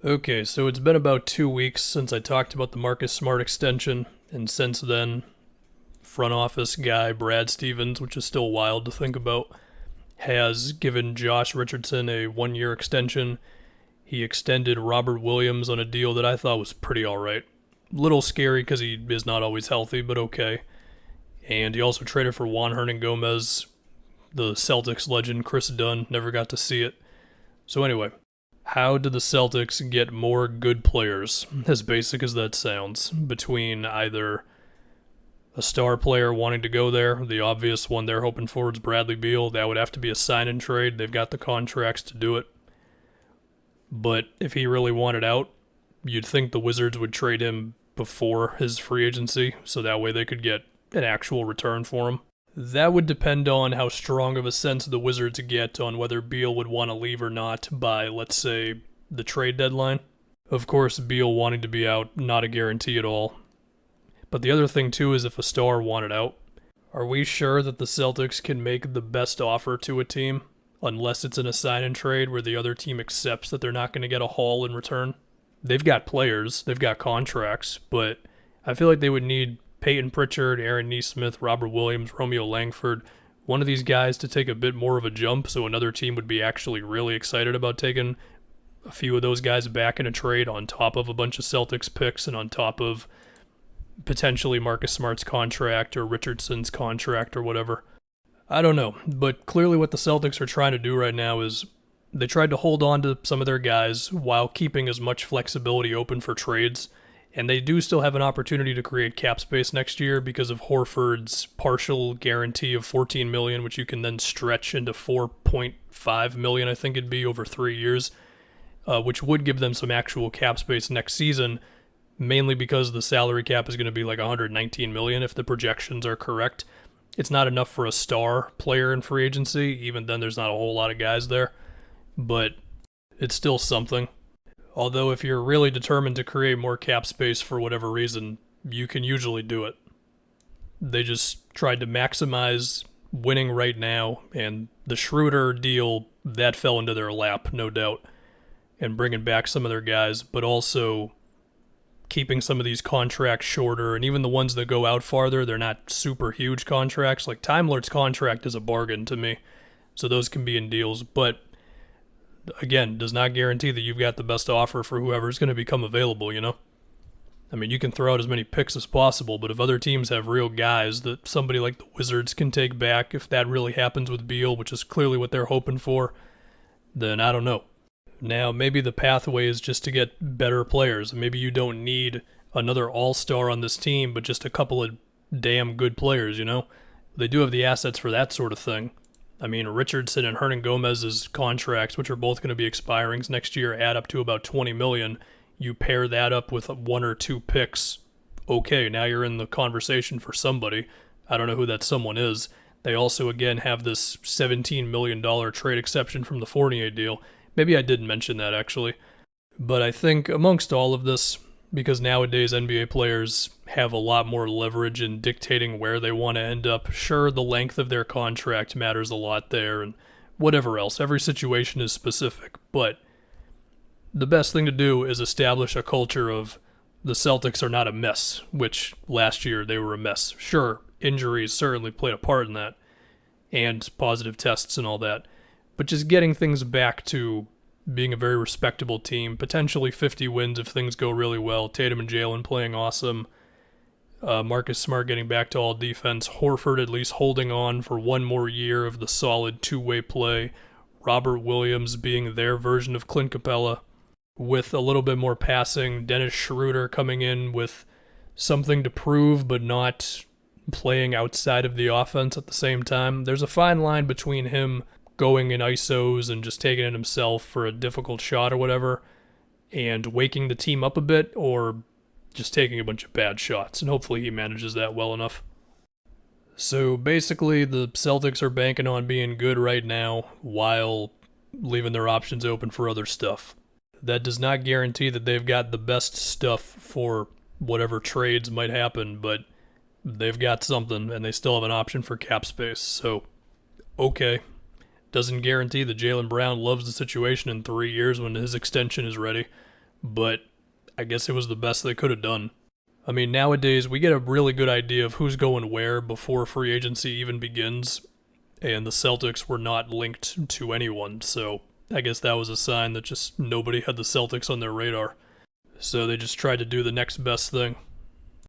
Okay, so it's been about 2 weeks since I talked about the Marcus Smart extension, and since then, front office guy Brad Stevens, which is still wild to think about, has given Josh Richardson a 1 year extension. He extended Robert Williams on a deal that I thought was pretty alright. Little scary because he is not always healthy, but okay. And he also traded for Juan Hernan Gomez. The Celtics legend Chris Dunn never got to see it. So anyway, how did the Celtics get more good players, as basic as that sounds, between either a star player wanting to go there, the obvious one they're hoping for is Bradley Beal. That would have to be a sign and trade. They've got the contracts to do it. But if he really wanted out, you'd think the Wizards would trade him before his free agency, so that way they could get an actual return for him. That would depend on how strong of a sense the Wizards get on whether Beal would want to leave or not by, let's say, the trade deadline. Of course, Beal wanting to be out, not a guarantee at all. But the other thing, too, is if a star wanted out, are we sure that the Celtics can make the best offer to a team unless it's an assign and trade where the other team accepts that they're not going to get a haul in return? They've got players, they've got contracts, but I feel like they would need Peyton Pritchard, Aaron Nesmith, Robert Williams, Romeo Langford, one of these guys to take a bit more of a jump so another team would be actually really excited about taking a few of those guys back in a trade on top of a bunch of Celtics picks and on top of potentially Marcus Smart's contract or Richardson's contract or whatever. I don't know, but clearly what the Celtics are trying to do right now is they tried to hold on to some of their guys while keeping as much flexibility open for trades. And they do still have an opportunity to create cap space next year because of Horford's partial guarantee of $14 million, which you can then stretch into $4.5 million, I think it'd be, over 3 years, which would give them some actual cap space next season, mainly because the salary cap is going to be like $119 million if the projections are correct. It's not enough for a star player in free agency. Even then, there's not a whole lot of guys there, but it's still something. Although if you're really determined to create more cap space for whatever reason, you can usually do it. They just tried to maximize winning right now, and the Schroeder deal, that fell into their lap, no doubt, and bringing back some of their guys, but also keeping some of these contracts shorter, and even the ones that go out farther, they're not super huge contracts. Like Time Lord's contract is a bargain to me, so those can be in deals, but again, does not guarantee that you've got the best offer for whoever's going to become available, you know? I mean, you can throw out as many picks as possible, but if other teams have real guys that somebody like the Wizards can take back, if that really happens with Beal, which is clearly what they're hoping for, then I don't know. Now, maybe the pathway is just to get better players. Maybe you don't need another all-star on this team, but just a couple of damn good players, you know? They do have the assets for that sort of thing. I mean, Richardson and Hernan Gomez's contracts, which are both going to be expiring next year, add up to about $20 million. You pair that up with one or two picks. Okay, now you're in the conversation for somebody. I don't know who that someone is. They also, again, have this $17 million trade exception from the Fournier deal. Maybe I didn't mention that, actually. But I think amongst all of this, because nowadays NBA players have a lot more leverage in dictating where they want to end up. Sure, the length of their contract matters a lot there, and whatever else. Every situation is specific, but the best thing to do is establish a culture of the Celtics are not a mess, which last year they were a mess. Sure, injuries certainly played a part in that, and positive tests and all that, but just getting things back to being a very respectable team, potentially 50 wins if things go really well, Tatum and Jalen playing awesome, Marcus Smart getting back to all defense, Horford at least holding on for one more year of the solid two-way play, Robert Williams being their version of Clint Capella, with a little bit more passing, Dennis Schroeder coming in with something to prove but not playing outside of the offense at the same time. There's a fine line between him going in ISOs and just taking it himself for a difficult shot or whatever, and waking the team up a bit, or just taking a bunch of bad shots, and hopefully he manages that well enough. So basically, the Celtics are banking on being good right now while leaving their options open for other stuff. That does not guarantee that they've got the best stuff for whatever trades might happen, but they've got something, and they still have an option for cap space, so okay. Doesn't guarantee that Jaylen Brown loves the situation in 3 years when his extension is ready, but I guess it was the best they could have done. I mean, nowadays we get a really good idea of who's going where before free agency even begins, and the Celtics were not linked to anyone, so I guess that was a sign that just nobody had the Celtics on their radar. So they just tried to do the next best thing.